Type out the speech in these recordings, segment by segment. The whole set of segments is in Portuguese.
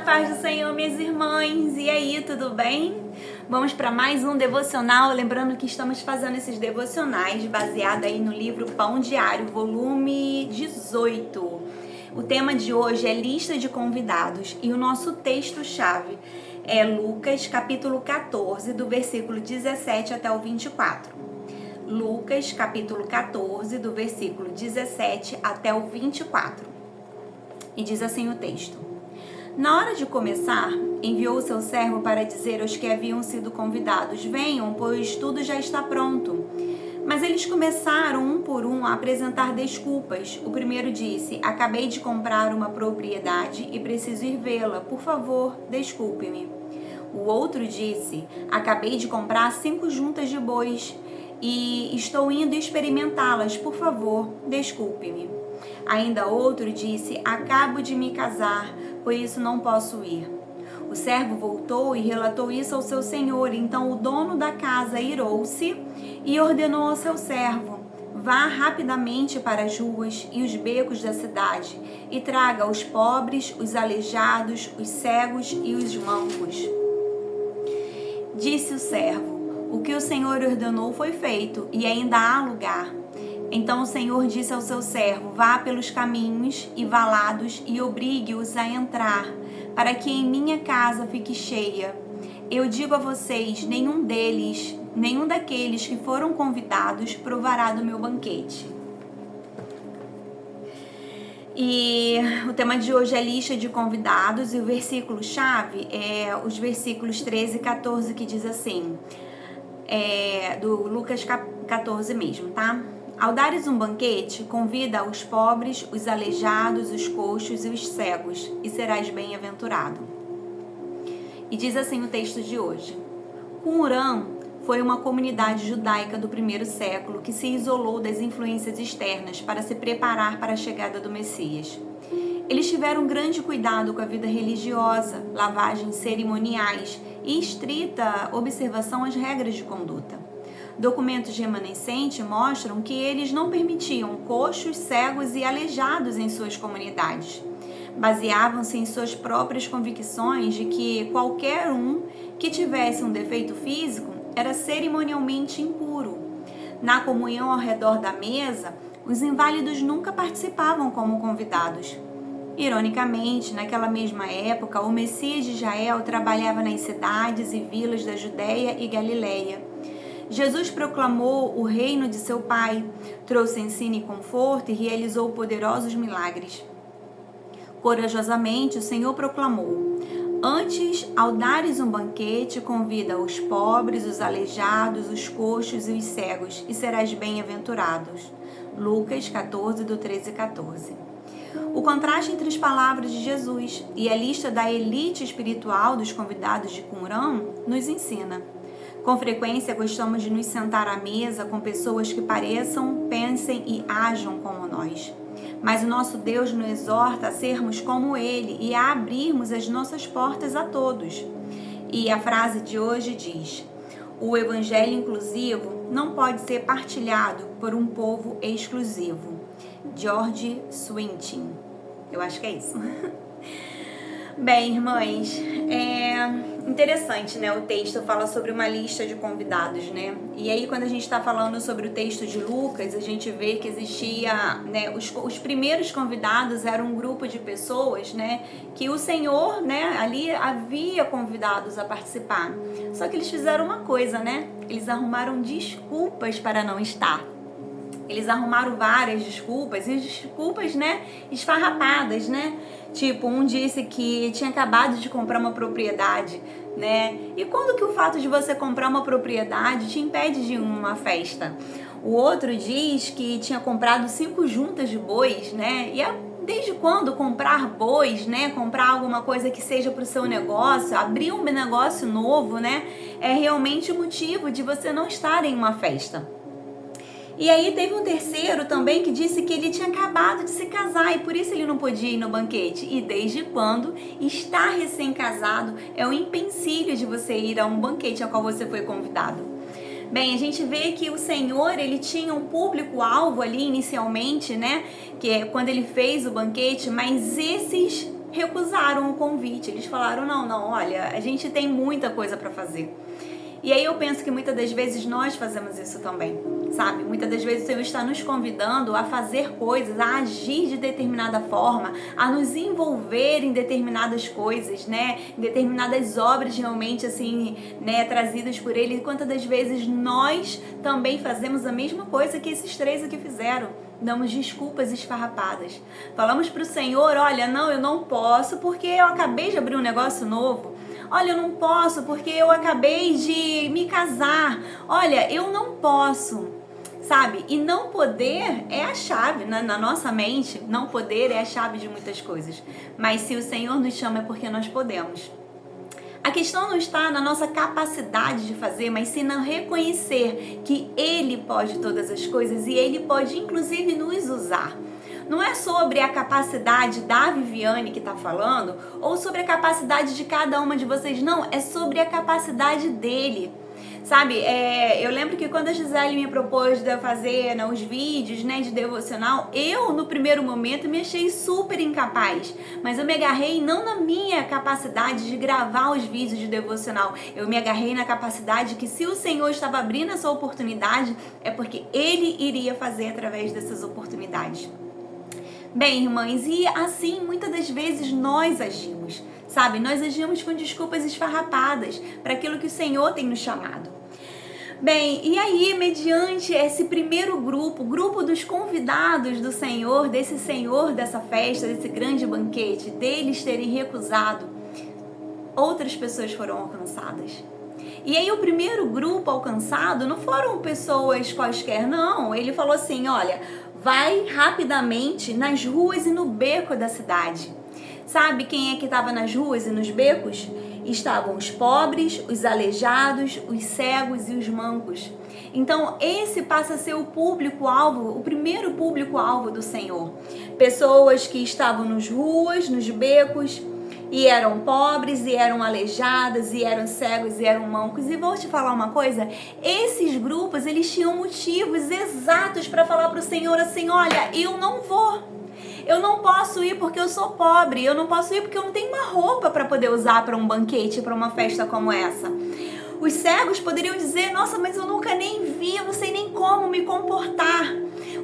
paz do Senhor, minhas irmãs. E aí, tudo bem? Vamos para mais um devocional. Lembrando que estamos fazendo esses devocionais baseado aí no livro Pão Diário, volume 18. O tema de hoje é lista de convidados e o nosso texto-chave é Lucas, capítulo 14, do versículo 17 até o 24. Lucas, capítulo 14, do versículo 17 até o 24. E diz assim o texto: Na hora de começar, enviou o seu servo para dizer aos que haviam sido convidados: venham, pois tudo já está pronto. Mas eles começaram, um por um, a apresentar desculpas. O primeiro disse: acabei de comprar uma propriedade e preciso ir vê-la. Por favor, desculpe-me. O outro disse: acabei de comprar 5 juntas de bois e estou indo experimentá-las. Por favor, desculpe-me. Ainda outro disse: acabo de me casar, por isso não posso ir. O servo voltou e relatou isso ao seu senhor. Então o dono da casa irou-se e ordenou ao seu servo: vá rapidamente para as ruas e os becos da cidade e traga os pobres, os aleijados, os cegos e os mancos. Disse o servo: o que o senhor ordenou foi feito e ainda há lugar. Então o Senhor disse ao seu servo: vá pelos caminhos e valados e obrigue-os a entrar, para que em minha casa fique cheia. Eu digo a vocês, nenhum daqueles que foram convidados provará do meu banquete. E o tema de hoje é lista de convidados e o versículo-chave é os versículos 13 e 14, que diz assim, do Lucas 14 mesmo, tá? Ao dares um banquete, convida os pobres, os aleijados, os coxos e os cegos, e serás bem-aventurado. E diz assim o texto de hoje: Qumran foi uma comunidade judaica do primeiro século que se isolou das influências externas para se preparar para a chegada do Messias. Eles tiveram grande cuidado com a vida religiosa, lavagens cerimoniais e estrita observação às regras de conduta. Documentos remanescentes mostram que eles não permitiam coxos, cegos e aleijados em suas comunidades. Baseavam-se em suas próprias convicções de que qualquer um que tivesse um defeito físico era cerimonialmente impuro. Na comunhão ao redor da mesa, os inválidos nunca participavam como convidados. Ironicamente, naquela mesma época, o Messias de Israel trabalhava nas cidades e vilas da Judéia e Galileia. Jesus proclamou o reino de seu Pai, trouxe ensino e conforto e realizou poderosos milagres. Corajosamente, o Senhor proclamou: Antes, ao dares um banquete, convida os pobres, os aleijados, os coxos e os cegos, e serás bem-aventurados. Lucas 14, do 13 e 14. O contraste entre as palavras de Jesus e a lista da elite espiritual dos convidados de Qumran nos ensina. Com frequência, gostamos de nos sentar à mesa com pessoas que pareçam, pensem e ajam como nós. Mas o nosso Deus nos exorta a sermos como Ele e a abrirmos as nossas portas a todos. E a frase de hoje diz: o evangelho inclusivo não pode ser partilhado por um povo exclusivo. George Swinton. Eu acho que é isso. Bem, irmãs, interessante, né? O texto fala sobre uma lista de convidados, né? E aí, quando a gente está falando sobre o texto de Lucas, a gente vê que existia, né? Os primeiros convidados eram um grupo de pessoas, né? Que o Senhor, né? Ali havia convidados a participar. Só que eles fizeram uma coisa, né? Eles arrumaram desculpas para não estar. Eles arrumaram várias desculpas, e desculpas, né, esfarrapadas, né? Tipo, um disse que tinha acabado de comprar uma propriedade, né? E quando que o fato de você comprar uma propriedade te impede de ir uma festa? O outro diz que tinha comprado 5 juntas de bois, né? E desde quando comprar bois, né? Comprar alguma coisa que seja para o seu negócio, abrir um negócio novo, né? É realmente motivo de você não estar em uma festa. E aí teve um terceiro também que disse que ele tinha acabado de se casar e por isso ele não podia ir no banquete. E desde quando estar recém-casado é um empecilho de você ir a um banquete ao qual você foi convidado? Bem, a gente vê que o Senhor, ele tinha um público-alvo ali inicialmente, né? Que é quando ele fez o banquete, mas esses recusaram o convite. Eles falaram, não, olha, a gente tem muita coisa para fazer. E aí eu penso que muitas das vezes nós fazemos isso também, sabe? Muitas das vezes o Senhor está nos convidando a fazer coisas, a agir de determinada forma, a nos envolver em determinadas coisas, né? Em determinadas obras realmente assim, né, trazidas por Ele. E quantas das vezes nós também fazemos a mesma coisa que esses 3 aqui fizeram. Damos desculpas esfarrapadas. Falamos para o Senhor, olha, não, eu não posso porque eu acabei de abrir um negócio novo. Olha, eu não posso porque eu acabei de me casar. Olha, eu não posso, sabe? E não poder é a chave, na nossa mente. Não poder é a chave de muitas coisas. Mas se o Senhor nos chama é porque nós podemos. A questão não está na nossa capacidade de fazer, mas sim no reconhecer que Ele pode todas as coisas e Ele pode inclusive nos usar. Não é sobre a capacidade da Viviane que está falando ou sobre a capacidade de cada uma de vocês, não, é sobre a capacidade dele. Sabe, eu lembro que quando a Gisele me propôs de eu fazer os vídeos, né, de devocional, eu no primeiro momento me achei super incapaz, mas eu me agarrei não na minha capacidade de gravar os vídeos de devocional, eu me agarrei na capacidade que se o Senhor estava abrindo essa oportunidade, é porque Ele iria fazer através dessas oportunidades. Bem, irmãs, e assim muitas das vezes nós agimos, sabe? Nós agimos com desculpas esfarrapadas para aquilo que o Senhor tem nos chamado. Bem, e aí, mediante esse primeiro grupo, o grupo dos convidados do Senhor, desse Senhor dessa festa, desse grande banquete, deles terem recusado, outras pessoas foram alcançadas. E aí o primeiro grupo alcançado não foram pessoas quaisquer, não. Ele falou assim, olha, vai rapidamente nas ruas e no beco da cidade. Sabe quem é que estava nas ruas e nos becos? Estavam os pobres, os aleijados, os cegos e os mancos. Então esse passa a ser o público-alvo, o primeiro público-alvo do Senhor. Pessoas que estavam nas ruas, nos becos, e eram pobres, e eram aleijadas, e eram cegos, e eram mancos. E vou te falar uma coisa, esses grupos, eles tinham motivos exatos para falar para o Senhor assim, olha, eu não vou, eu não posso ir porque eu sou pobre, eu não posso ir porque eu não tenho uma roupa para poder usar para um banquete, para uma festa como essa. Os cegos poderiam dizer, nossa, mas eu nunca nem vi, eu não sei nem como me comportar.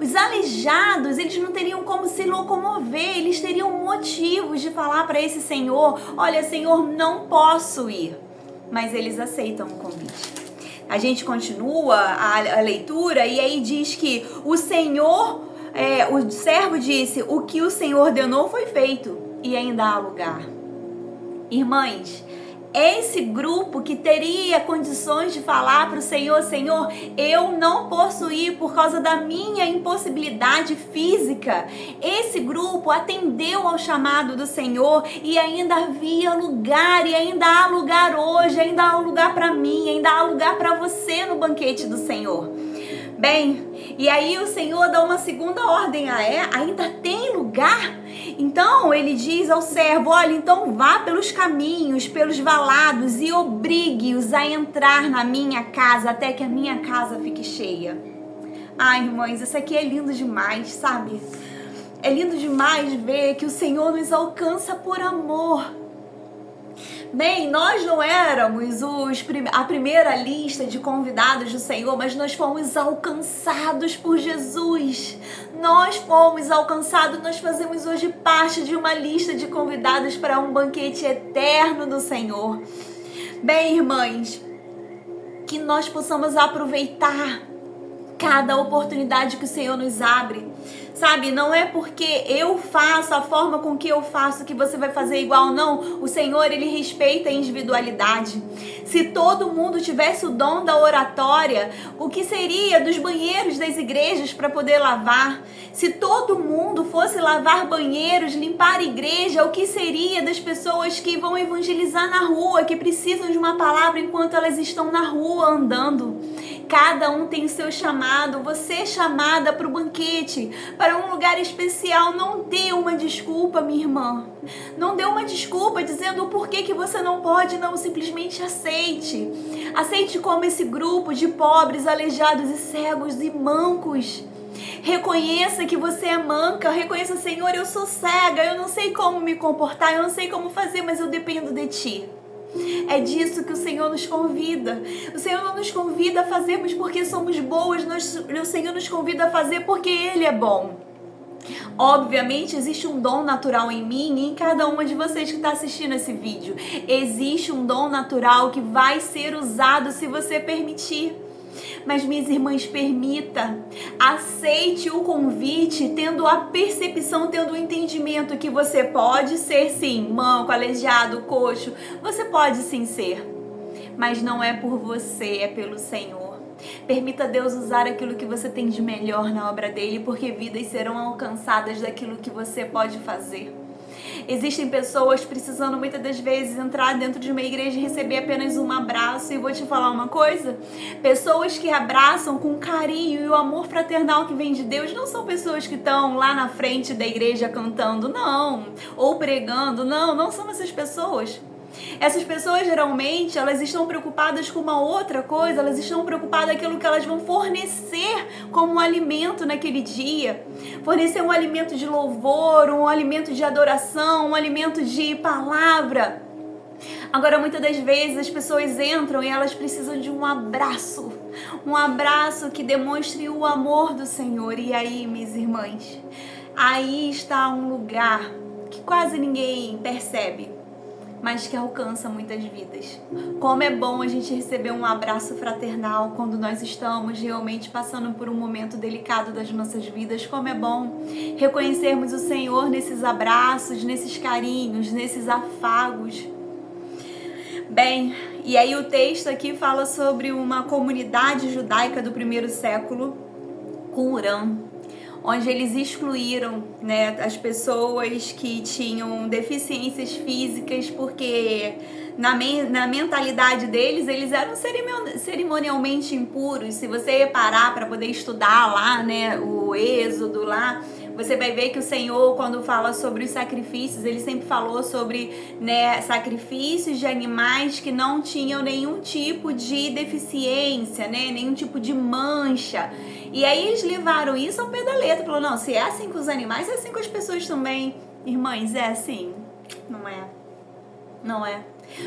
Os aleijados, eles não teriam como se locomover, eles teriam motivos de falar para esse Senhor, olha, Senhor, não posso ir. Mas eles aceitam o convite. A gente continua a leitura e aí diz que o Senhor, o servo disse, o que o Senhor ordenou foi feito e ainda há lugar. Irmãs, esse grupo que teria condições de falar para o Senhor, Senhor, eu não posso ir por causa da minha impossibilidade física. Esse grupo atendeu ao chamado do Senhor e ainda havia lugar, e ainda há lugar hoje, ainda há lugar para mim, ainda há lugar para você no banquete do Senhor. Bem, e aí o Senhor dá uma segunda ordem, ainda tem lugar? Então ele diz ao servo, olha, então vá pelos caminhos, pelos valados e obrigue-os a entrar na minha casa até que a minha casa fique cheia. Ai, irmãs, isso aqui é lindo demais, sabe? É lindo demais ver que o Senhor nos alcança por amor. Bem, nós não éramos a primeira lista de convidados do Senhor, mas nós fomos alcançados por Jesus. Nós fomos alcançados, nós fazemos hoje parte de uma lista de convidados para um banquete eterno do Senhor. Bem, irmãs, que nós possamos aproveitar cada oportunidade que o Senhor nos abre. Sabe, não é porque eu faço a forma com que eu faço que você vai fazer igual, não. O Senhor, Ele respeita a individualidade. Se todo mundo tivesse o dom da oratória, o que seria dos banheiros das igrejas para poder lavar? Se todo mundo fosse lavar banheiros, limpar a igreja, o que seria das pessoas que vão evangelizar na rua, que precisam de uma palavra enquanto elas estão na rua andando? Cada um tem o seu chamado, você é chamada para o banquete, para um lugar especial. Não dê uma desculpa, minha irmã. Não dê uma desculpa dizendo o porquê que você não pode, não. Simplesmente aceite. Aceite como esse grupo de pobres, aleijados e cegos e mancos. Reconheça que você é manca. Reconheça, Senhor, eu sou cega, eu não sei como me comportar, eu não sei como fazer, mas eu dependo de Ti. É disso que o Senhor nos convida. O Senhor não nos convida a fazermos porque somos boas, o Senhor nos convida a fazer porque Ele é bom. Obviamente existe um dom natural em mim e em cada uma de vocês que está assistindo esse vídeo. Existe um dom natural que vai ser usado se você permitir. Mas, minhas irmãs, permita, aceite o convite, tendo a percepção, tendo o entendimento que você pode ser sim, manco, aleijado, coxo, você pode sim ser, mas não é por você, é pelo Senhor. Permita Deus usar aquilo que você tem de melhor na obra dele, porque vidas serão alcançadas daquilo que você pode fazer. Existem pessoas precisando muitas das vezes entrar dentro de uma igreja e receber apenas um abraço. E vou te falar uma coisa: pessoas que abraçam com carinho e o amor fraternal que vem de Deus não são pessoas que estão lá na frente da igreja cantando, não, ou pregando, não são essas pessoas. Essas pessoas geralmente elas estão preocupadas com uma outra coisa, elas estão preocupadas com aquilo que elas vão fornecer como um alimento naquele dia, fornecer um alimento de louvor, um alimento de adoração, um alimento de palavra. Agora, muitas das vezes as pessoas entram e elas precisam de um abraço que demonstre o amor do Senhor. E aí, minhas irmãs, aí está um lugar que quase ninguém percebe, mas que alcança muitas vidas. Como é bom a gente receber um abraço fraternal quando nós estamos realmente passando por um momento delicado das nossas vidas. Como é bom reconhecermos o Senhor nesses abraços, nesses carinhos, nesses afagos. Bem, e aí o texto aqui fala sobre uma comunidade judaica do primeiro século, Qumran, onde eles excluíram, né, as pessoas que tinham deficiências físicas, porque na mentalidade deles, eles eram cerimonialmente impuros. Se você parar para poder estudar lá, né, o Êxodo lá, você vai ver que o Senhor, quando fala sobre os sacrifícios, ele sempre falou sobre, né, sacrifícios de animais que não tinham nenhum tipo de deficiência, né, nenhum tipo de mancha. E aí eles levaram isso ao pé da letra. Falou, não, se é assim com os animais, é assim com as pessoas também. Irmãs, é assim? Não é. Não é.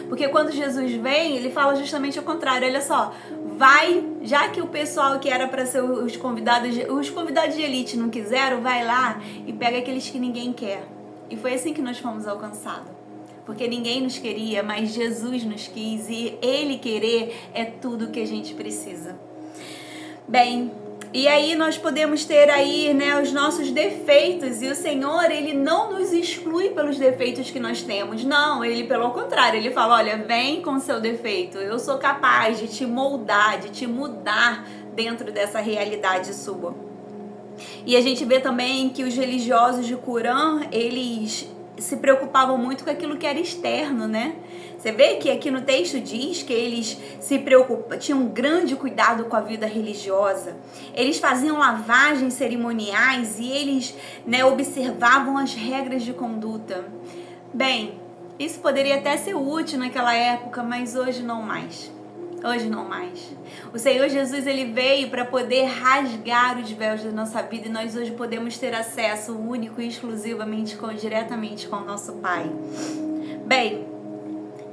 Porque quando Jesus vem, ele fala justamente o contrário. Olha só, vai, já que o pessoal que era para ser os convidados de elite não quiseram, vai lá e pega aqueles que ninguém quer. E foi assim que nós fomos alcançados. Porque ninguém nos queria, mas Jesus nos quis, e Ele querer é tudo que a gente precisa. Bem, e aí nós podemos ter aí, né, os nossos defeitos, e o Senhor, Ele não nos exclui pelos defeitos que nós temos, não, Ele pelo contrário, Ele fala, olha, vem com o seu defeito, eu sou capaz de te moldar, de te mudar dentro dessa realidade sua. E a gente vê também que os religiosos de Qumran, eles se preocupavam muito com aquilo que era externo, né? Você vê que aqui no texto diz que eles tinham um grande cuidado com a vida religiosa. Eles faziam lavagens cerimoniais e eles, né, observavam as regras de conduta. Bem, isso poderia até ser útil naquela época, mas hoje não mais. Hoje não mais. O Senhor Jesus, Ele veio para poder rasgar os véus da nossa vida, e nós hoje podemos ter acesso único e exclusivamente diretamente com o nosso Pai. Bem,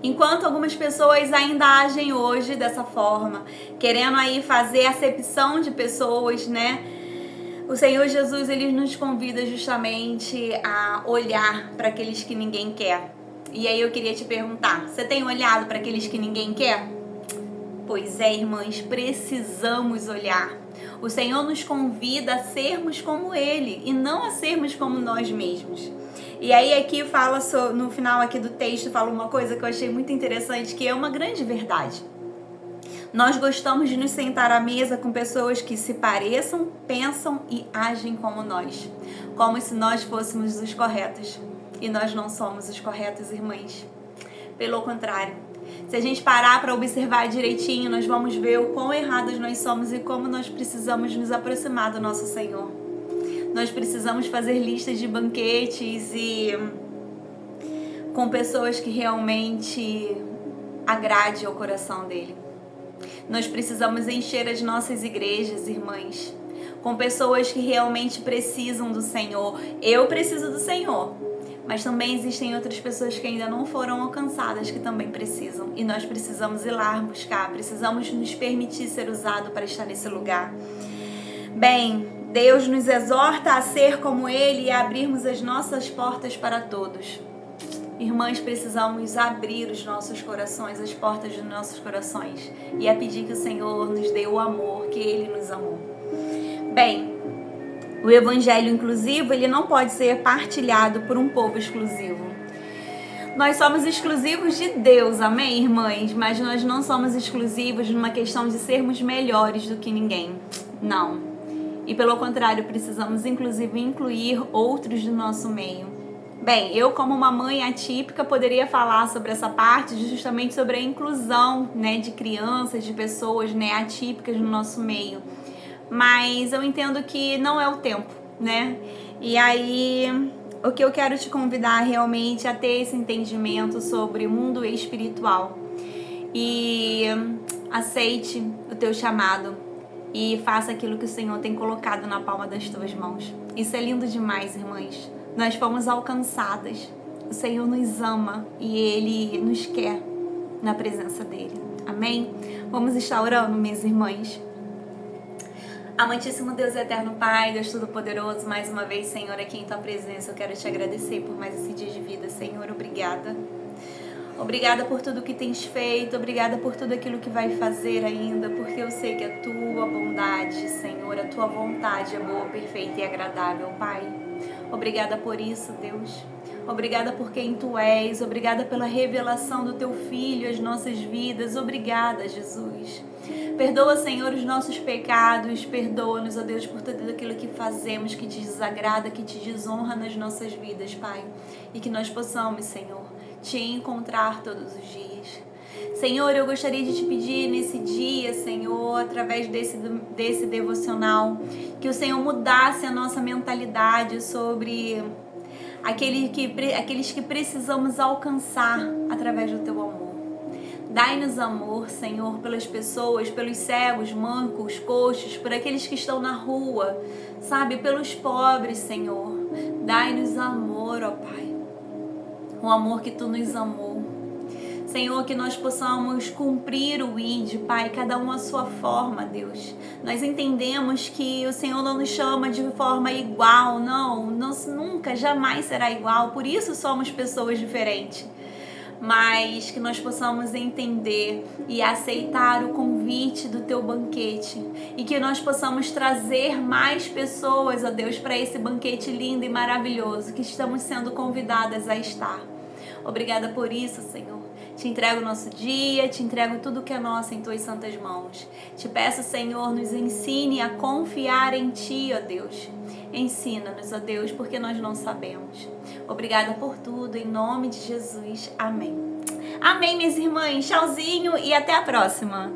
enquanto algumas pessoas ainda agem hoje dessa forma, querendo aí fazer acepção de pessoas, né? O Senhor Jesus, Ele nos convida justamente a olhar para aqueles que ninguém quer. E aí eu queria te perguntar, você tem olhado para aqueles que ninguém quer? Pois é, irmãs, precisamos olhar. O Senhor nos convida a sermos como Ele e não a sermos como nós mesmos. E aí aqui fala, no final aqui do texto, fala uma coisa que eu achei muito interessante, que é uma grande verdade. Nós gostamos de nos sentar à mesa com pessoas que se pareçam, pensam e agem como nós. Como se nós fôssemos os corretos. E nós não somos os corretos, irmãs. Pelo contrário. Se a gente parar para observar direitinho, nós vamos ver o quão errados nós somos e como nós precisamos nos aproximar do nosso Senhor. Nós precisamos fazer listas de banquetes e com pessoas que realmente agradem ao coração dele. Nós precisamos encher as nossas igrejas, irmãs, com pessoas que realmente precisam do Senhor. Eu preciso do Senhor, mas também existem outras pessoas que ainda não foram alcançadas, que também precisam. E nós precisamos ir lá buscar, precisamos nos permitir ser usados para estar nesse lugar. Bem, Deus nos exorta a ser como Ele e a abrirmos as nossas portas para todos. Irmãs, precisamos abrir os nossos corações, as portas dos nossos corações, e a pedir que o Senhor nos dê o amor que Ele nos amou. Bem, o evangelho inclusivo, ele não pode ser partilhado por um povo exclusivo. Nós somos exclusivos de Deus, amém, irmãs? Mas nós não somos exclusivos numa questão de sermos melhores do que ninguém. Não. E pelo contrário, precisamos inclusive incluir outros do nosso meio. Bem, eu como uma mãe atípica poderia falar sobre essa parte, justamente sobre a inclusão, né, de crianças, de pessoas, né, atípicas no nosso meio. Mas eu entendo que não é o tempo, né? E aí, o que eu quero te convidar realmente a ter esse entendimento sobre o mundo espiritual. E aceite o teu chamado e faça aquilo que o Senhor tem colocado na palma das tuas mãos. Isso é lindo demais, irmãs. Nós fomos alcançadas. O Senhor nos ama e Ele nos quer na presença dEle. Amém? Vamos estar orando, minhas irmãs. Amantíssimo Deus eterno Pai, Deus Todo-Poderoso, mais uma vez, Senhor, aqui em Tua presença, eu quero te agradecer por mais esse dia de vida, Senhor, obrigada. Obrigada por tudo que tens feito, obrigada por tudo aquilo que vai fazer ainda, porque eu sei que a Tua bondade, Senhor, a Tua vontade é boa, perfeita e agradável, Pai. Obrigada por isso, Deus. Obrigada por quem Tu és, obrigada pela revelação do Teu Filho às nossas vidas, obrigada, Jesus. Perdoa, Senhor, os nossos pecados, perdoa-nos, ó Deus, por tudo aquilo que fazemos, que te desagrada, que te desonra nas nossas vidas, Pai. E que nós possamos, Senhor, te encontrar todos os dias. Senhor, eu gostaria de te pedir nesse dia, Senhor, através desse devocional, que o Senhor mudasse a nossa mentalidade sobre aqueles que precisamos alcançar através do Teu amor. Dai-nos amor, Senhor, pelas pessoas, pelos cegos, mancos, coxos, por aqueles que estão na rua, sabe, pelos pobres, Senhor. Dai-nos amor, ó Pai, o amor que Tu nos amou. Senhor, que nós possamos cumprir o ID, Pai, cada um à sua forma, Deus. Nós entendemos que o Senhor não nos chama de forma igual, não, nunca, jamais será igual, por isso somos pessoas diferentes. Mas que nós possamos entender e aceitar o convite do Teu banquete e que nós possamos trazer mais pessoas, ó Deus, para esse banquete lindo e maravilhoso que estamos sendo convidadas a estar. Obrigada por isso, Senhor. Te entrego o nosso dia, te entrego tudo que é nosso em Tuas santas mãos. Te peço, Senhor, nos ensine a confiar em Ti, ó Deus. Ensina-nos, ó Deus, porque nós não sabemos. Obrigada por tudo, em nome de Jesus. Amém. Amém, minhas irmãs. Tchauzinho e até a próxima.